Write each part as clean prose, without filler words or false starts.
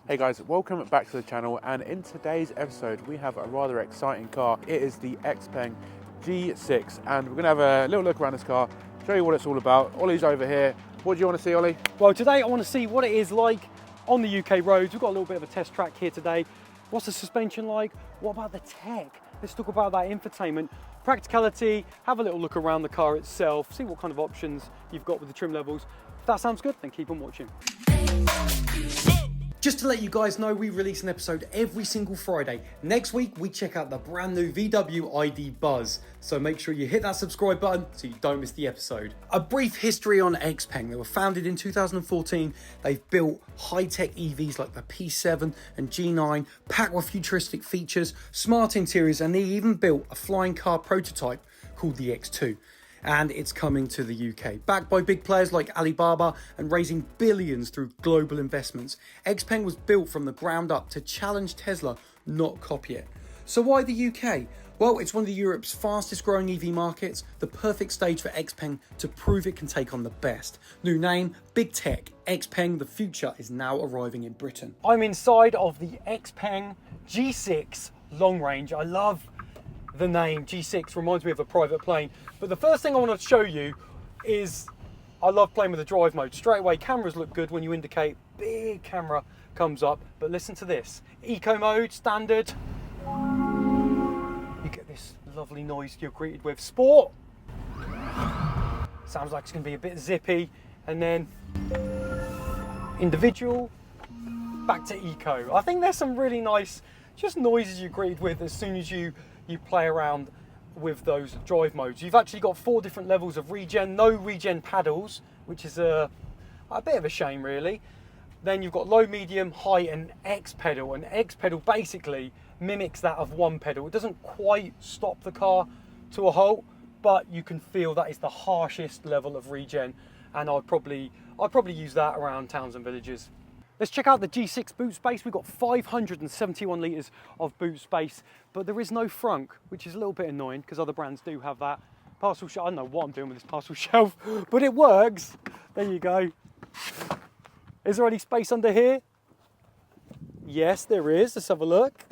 Hey guys, welcome back to the channel, and in today's episode we have a rather exciting car. It is the Xpeng G6 and we're going to have a little look around this car, show you what it's all about. Ollie's over here. What do you want to see, Ollie? Well, today I want to see what it is like on the UK roads. We've got a little bit of a test track here today. What's the suspension like? What about the tech? Let's talk about that infotainment, practicality, have a little look around the car itself, see what kind of options you've got with the trim levels. If that sounds good, then keep on watching. Just to let you guys know, we release an episode every single Friday. Next week, we check out the brand new VW ID Buzz. So make sure you hit that subscribe button so you don't miss the episode. A brief history on Xpeng. They were founded in 2014. They've built high-tech EVs like the P7 and G9, packed with futuristic features, smart interiors, and they even built a flying car prototype called the X2. And it's coming to the UK. Backed by big players like Alibaba and raising billions through global investments, Xpeng was built from the ground up to challenge Tesla, not copy it. So why the UK? Well, it's one of Europe's fastest growing EV markets, the perfect stage for Xpeng to prove it can take on the best. New name, big tech, Xpeng, the future is now arriving in Britain. I'm inside of the Xpeng G6 long range. I love the name G6, reminds me of a private plane. But the first thing I want to show you is I love playing with the drive mode. Straight away, cameras look good when you indicate, big camera comes up. But listen to this, eco mode, standard. You get this lovely noise you're greeted with. Sport, sounds like it's going to be a bit zippy. And then individual, back to eco. I think there's some really nice just noises you're greeted with as soon as you play around with those drive modes. You've actually got 4 different levels of regen, no regen paddles, which is a bit of a shame really. Then you've got low, medium, high and X pedal, and X pedal basically mimics that of 1 pedal. It doesn't quite stop the car to a halt, but you can feel that is the harshest level of regen, and I'd probably use that around towns and villages. Let's check out the G6 boot space. We've got 571 litres of boot space, but there is no frunk, which is a little bit annoying because other brands do have that. Parcel shelf, I don't know what I'm doing with this parcel shelf, but it works. There you go. Is there any space under here? Yes, there is. Let's have a look.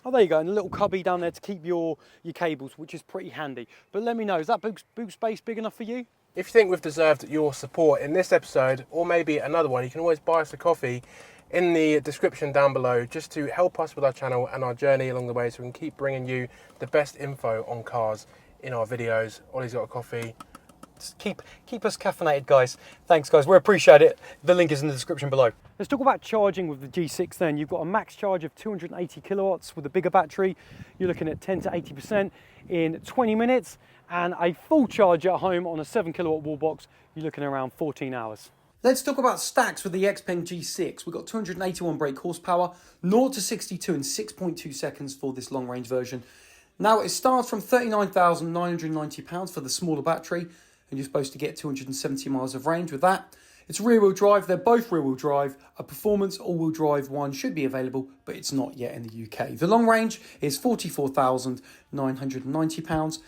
Oh, there you go, and a little cubby down there to keep your cables, which is pretty handy. But let me know, is that boot space big enough for you? If you think we've deserved your support in this episode, or maybe another one, you can always buy us a coffee in the description down below, just to help us with our channel and our journey along the way, so we can keep bringing you the best info on cars in our videos. Ollie's got a coffee. Just keep us caffeinated, guys. Thanks, guys. We appreciate it. The link is in the description below. Let's talk about charging with the G6 then. You've got a max charge of 280 kilowatts with a bigger battery. You're looking at 10 to 80% in 20 minutes. And a full charge at home on a 7 kilowatt wall box, you're looking around 14 hours. Let's talk about stacks with the Xpeng G6. We've got 281 brake horsepower, 0 to 62 in 6.2 seconds for this long range version. Now it starts from £39,990 for the smaller battery, and you're supposed to get 270 miles of range with that. It's rear wheel drive, they're both rear wheel drive. A performance all wheel drive one should be available, but it's not yet in the UK. The long range is £44,990.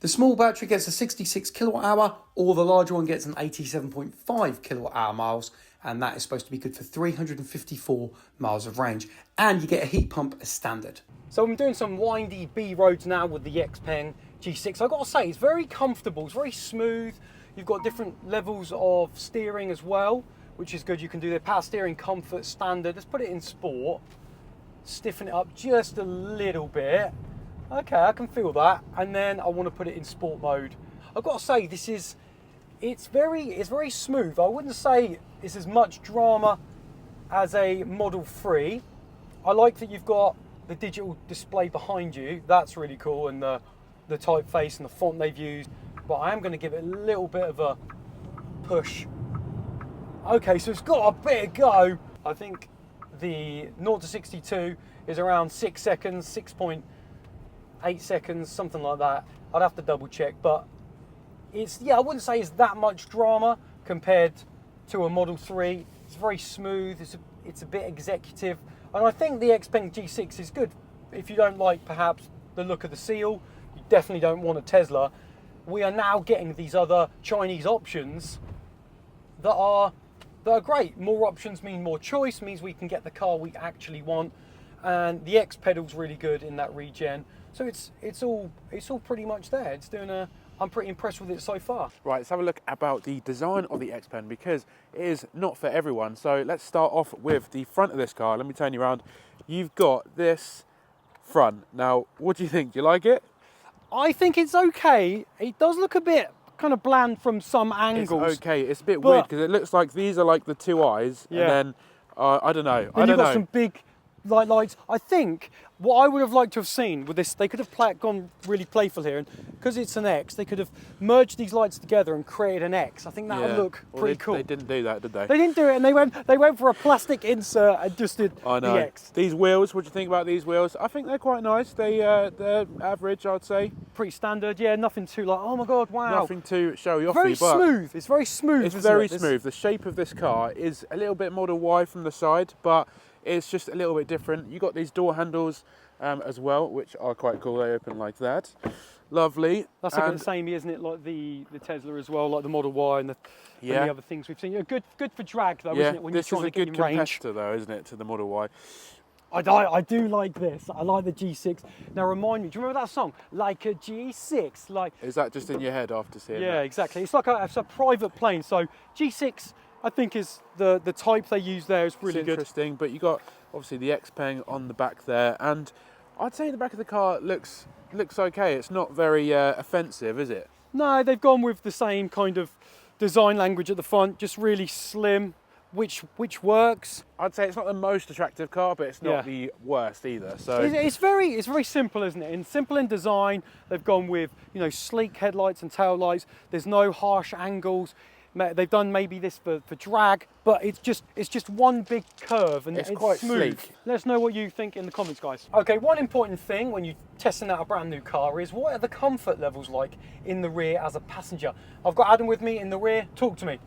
The small battery gets a 66 kilowatt hour, or the larger one gets an 87.5 kilowatt hour miles, and that is supposed to be good for 354 miles of range. And you get a heat pump as standard. So I'm doing some windy B roads now with the Xpeng G6. I've got to say, it's very comfortable, it's very smooth. You've got different levels of steering as well, which is good. You can do the power steering, comfort, standard. Let's put it in sport, stiffen it up just a little bit. Okay, I can feel that. And then I want to put it in sport mode. I've got to say, it's very smooth. I wouldn't say it's as much drama as a Model 3. I like that you've got the digital display behind you. That's really cool, and the typeface and the font they've used. But I am going to give it a little bit of a push. Okay, so it's got a bit of go. I think the 0 to 62 is around 6 seconds, 6.8 seconds, something like that. I'd have to double check, but I wouldn't say it's that much drama compared to a Model 3. It's very smooth, it's a bit executive, and I think the Xpeng G6 is good. If you don't like perhaps the look of the seal, you definitely don't want a Tesla. We are now getting these other Chinese options that are that are great. More options mean more choice, means we can get the car we actually want, and the X pedal's really good in that regen. So it's all pretty much there. It's doing I'm pretty impressed with it so far. Right, let's have a look about the design of the Xpeng, because it is not for everyone. So let's start off with the front of this car. Let me turn you around. You've got this front. Now, what do you think? Do you like it? I think it's okay. It does look a bit kind of bland from some angles. It's okay. It's a bit weird because it looks like these are like the two eyes, and then I don't know. Then you've got some big lights. I think what I would have liked to have seen with this, they could have gone really playful here, and because it's an X, they could have merged these lights together and created an X. I think that would look pretty cool. They didn't do that, did they? They didn't do it, and they went for a plastic insert and just did the X. These wheels, what do you think about these wheels? I think they're quite nice. They're average, I'd say. Pretty standard, yeah. Nothing too like, oh my god, wow. Nothing too showy off. Very smooth. It's very smooth. It's very smooth. The shape of this car is a little bit Model Y from the side, but it's just a little bit different. You got these door handles as well, which are quite cool. They open like that. Lovely. That's a bit the same, isn't it? Like the Tesla as well, like the Model Y and the other things we've seen. Good for drag though, isn't it? When this you're is trying a to good get in range. competitor though, isn't it, to the Model Y? I do like this. I like the G6. Now remind me, do you remember that song? Like a G6, like. Is that just in your head after seeing that? Yeah, exactly. It's like it's a private plane. So G6, I think, is the type they use there is really good. Interesting, but you got obviously the Xpeng on the back there, and I'd say the back of the car looks okay. It's not very offensive, is it? No, they've gone with the same kind of design language at the front, just really slim, which works. I'd say it's not the most attractive car, but it's not the worst either. So it's very simple, isn't it? Simple in design. They've gone with sleek headlights and tail lights. There's no harsh angles. They've done maybe this for drag, but it's just one big curve and it's quite smooth. sleek. Let us know what you think in the comments, guys. Okay, one important thing when you're testing out a brand new car is what are the comfort levels like in the rear as a passenger? I've got Adam with me in the rear. Talk to me.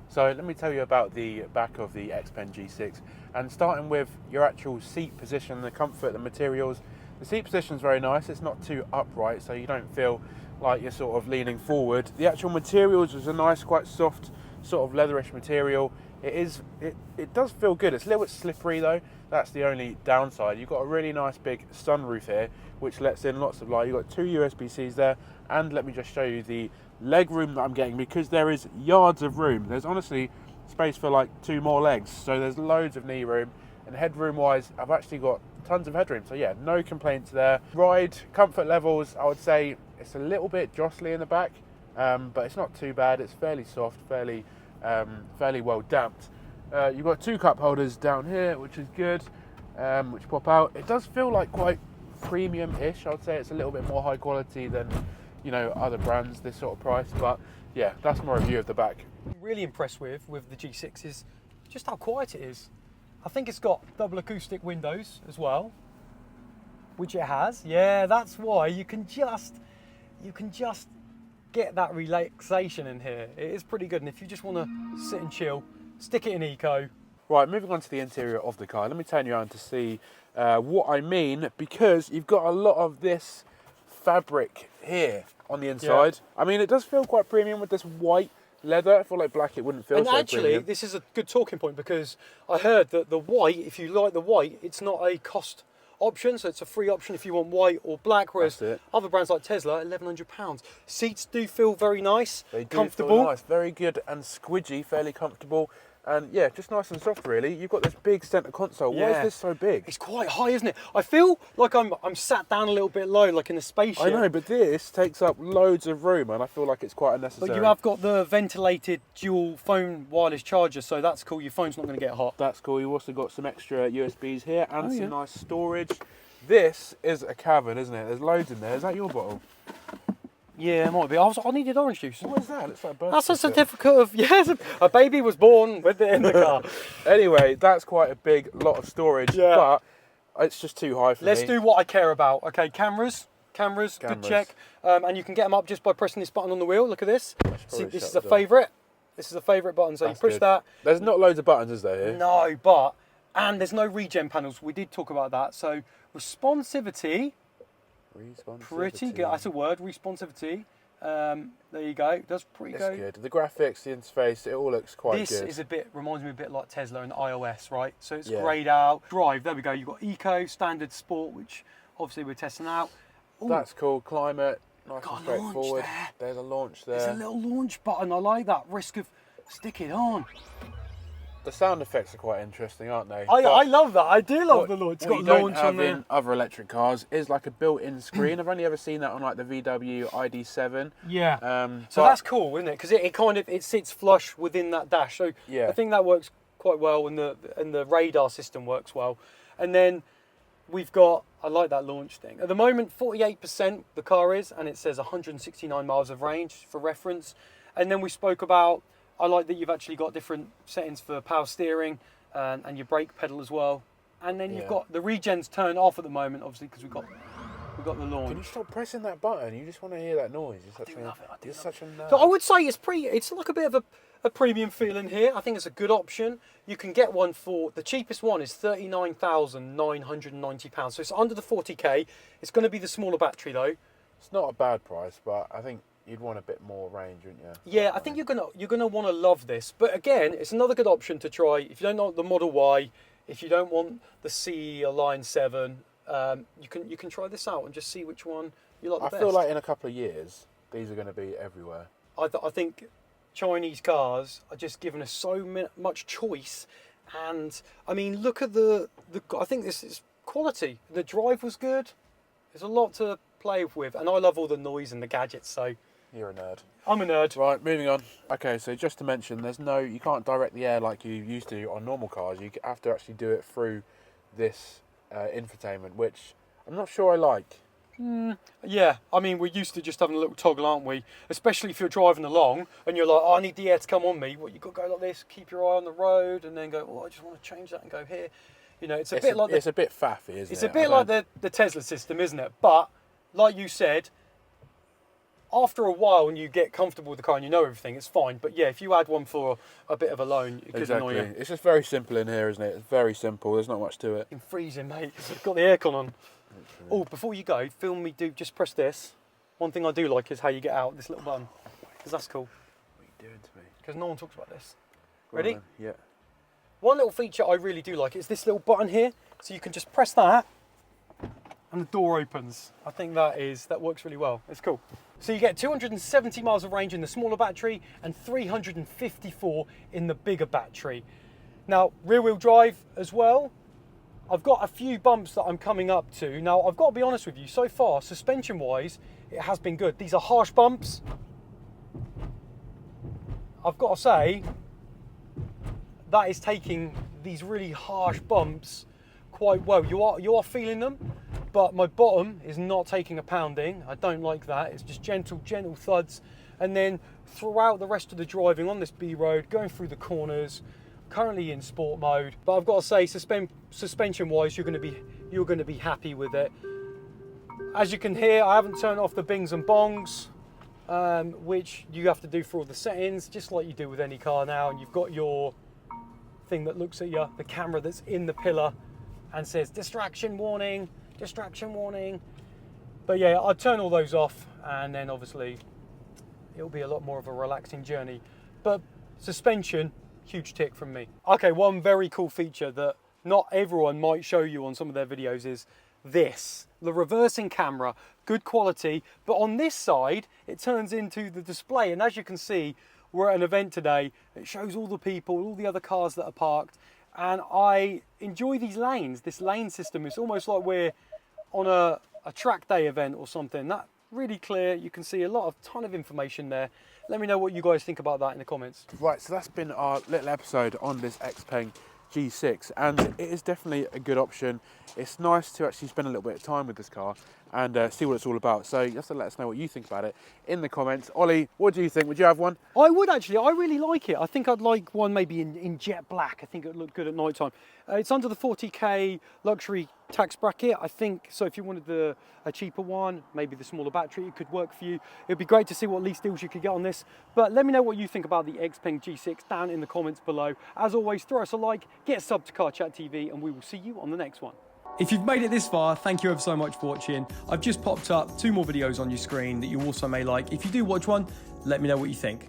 So let me tell you about the back of the Xpeng G6, and starting with your actual seat position, the comfort, the materials. The seat position is very nice. It's not too upright, so you don't feel like you're sort of leaning forward. The actual materials is a nice, quite soft, sort of leatherish material. It does feel good. It's a little bit slippery though. That's the only downside. You've got a really nice big sunroof here, which lets in lots of light. You've got two USB-Cs there, and let me just show you the leg room that I'm getting, because there is yards of room. There's honestly space for like 2 more legs, so there's loads of knee room, and headroom wise I've actually got tons of headroom, so yeah, no complaints there. Ride comfort levels, I would say it's a little bit jostly in the back, but it's not too bad. It's fairly soft, fairly well damped. You've got 2 cup holders down here, which is good, which pop out. It does feel like quite premium-ish. I would say it's a little bit more high quality than other brands this sort of price, but yeah, that's my review of the back. I'm really impressed with the G6 is just how quiet it is. I think it's got double acoustic windows as well, which it has. Yeah, that's why you can just get that relaxation in here. It is pretty good, and if you just want to sit and chill, stick it in eco. Right, moving on to the interior of the car. Let me turn you around to see what I mean, because you've got a lot of this fabric here on the inside. I mean, it does feel quite premium with this white leather. I feel like black it wouldn't feel so actually, premium. this is a good talking point, because I heard that the white, if you like the white, it's not a cost option, so it's a free option if you want white or black, whereas other brands like Tesla, £1,100. Seats do feel very nice, they do comfortable. Feel nice, very good and squidgy, fairly comfortable. And yeah, just nice and soft really. You've got this big centre console. Why is this so big? It's quite high, isn't it? I feel like I'm sat down a little bit low, like in a spaceship. I know, but this takes up loads of room, and I feel like it's quite unnecessary. But you have got the ventilated dual phone wireless charger, so that's cool. Your phone's not going to get hot. That's cool. You've also got some extra USBs here and some nice storage. This is a cavern, isn't it? There's loads in there. Is that your bottle? Yeah, it might be. I needed orange juice. What is that? It's like a birth That's a certificate of, yes, a baby was born with it in the car. Anyway, that's quite a big lot of storage, but it's just too high for me. Let's do what I care about. Okay, cameras, good check. And you can get them up just by pressing this button on the wheel. Look at this. See, this is a favourite. This is a favourite button, so that's you push that. There's not loads of buttons, is there, here? No, and there's no regen panels. We did talk about that. So responsivity. Pretty good. That's a word, responsivity. There you go. That's pretty It's good. The graphics, the interface, it all looks quite good. This is reminds me a bit like Tesla and iOS, right? So it's Yeah. grayed out. Drive, there we go. You've got Eco, Standard, Sport, which obviously we're testing out. Ooh, That's cool. Climate, nice got and a launch straightforward. there. There's a launch there. there's a little launch button. I like that. Risk of stick it on. The sound effects are quite interesting, aren't they? I love that. I do love What- the launch. It's what got you launch don't have on there. in other electric cars is like a built-in screen. I've only ever seen that on like the VW ID7. Yeah. So but- that's cool, isn't it? Because it sits flush within that dash. So Yeah. I think that works quite well, and the radar system works well. And then we've got, I like that launch thing. At the moment, 48% the car is, and it says 169 miles of range for reference. And then we spoke about, I like that you've actually got different settings for power steering and your brake pedal as well. And then you've Yeah. got the regens turned off at the moment, obviously, because we've got the launch. Can you stop pressing that button? You just want to hear that noise. You're such do love it, I do you're love such a nerd. So I would say it's like a bit of a premium feeling here. I think it's a good option. You can get one for, the cheapest one is £39,990. So it's under the 40k. It's going to be the smaller battery though. It's not a bad price, but I think you'd want a bit more range, wouldn't you? Yeah, I think you're gonna want to love this. But again, it's another good option to try if you don't want the Model Y, if you don't want the C or Line 7. You can try this out and just see which one you like the best. I feel like in a couple of years, these are going to be everywhere. I think Chinese cars are just giving us so much choice, and I mean, look at the. I think this is quality. The drive was good. There's a lot to play with, and I love all the noise and the gadgets. So You're a nerd. I'm a nerd. Right, moving on. Okay, so just to mention, you can't direct the air like you used to on normal cars. You have to actually do it through this infotainment, which I'm not sure I like. Yeah, I mean, we're used to just having a little toggle, aren't we? Especially if you're driving along and you're like, oh, I need the air to come on me. Well, you've got to go like this, keep your eye on the road, and then go, oh, I just want to change that and go here. You know, it's a bit like it's a bit faffy, isn't it? It's a bit like the Tesla system, isn't it? But like you said, after a while, when you get comfortable with the car and you know everything, it's fine. But yeah, if you add one for a bit of a loan, it could annoy you. It's just very simple in here, isn't it? It's very simple. There's not much to it. It's freezing, mate. It's got the aircon on. Oh, before you go, film me do. Just press this. One thing I do like is how you get out this little button, because that's cool. What are you doing to me? Because no one talks about this. Go on Ready? then. Yeah. One little feature I really do like is this little button here. So you can just press that and the door opens. I think that works really well. It's cool. So you get 270 miles of range in the smaller battery and 354 in the bigger battery. Now, rear wheel drive as well. I've got a few bumps that I'm coming up to. Now, I've got to be honest with you, so far, suspension wise, it has been good. These are harsh bumps. I've got to say, that is taking these really harsh bumps quite well. You are feeling them, but my bottom is not taking a pounding. I don't like that. It's just gentle thuds. And then throughout the rest of the driving on this B road, going through the corners, currently in sport mode. But I've got to say, suspension wise, you're going to be happy with it. As you can hear, I haven't turned off the bings and bongs, which you have to do for all the settings, just like you do with any car now. And you've got your thing that looks at you, the camera that's in the pillar and says distraction warning, distraction warning. But yeah, I'll turn all those off, and then obviously it'll be a lot more of a relaxing journey. But suspension, huge tick from me. Okay, one very cool feature that not everyone might show you on some of their videos is this, the reversing camera, good quality, but on this side it turns into the display, and as you can see, we're at an event today. It shows all the people, all the other cars that are parked, and I enjoy these lanes. This lane system, it's almost like we're on a track day event or something. That really clear. You can see a ton of information there. Let me know what you guys think about that in the comments. Right, so that's been our little episode on this Xpeng G6, and it is definitely a good option. It's nice to actually spend a little bit of time with this car and see what it's all about. So you have to let us know what you think about it in the comments. Ollie, what do you think? Would you have one? I would actually. I really like it. I think I'd like one maybe in jet black. I think it would look good at night time. It's under the 40k luxury tax bracket, I think. So if you wanted a cheaper one, maybe the smaller battery, it could work for you. It'd be great to see what lease deals you could get on this. But let me know what you think about the Xpeng G6 down in the comments below. As always, throw us a like, get a sub to Car Chat TV, and we will see you on the next one. If you've made it this far, thank you ever so much for watching. I've just popped up 2 more videos on your screen that you also may like. If you do watch one, let me know what you think.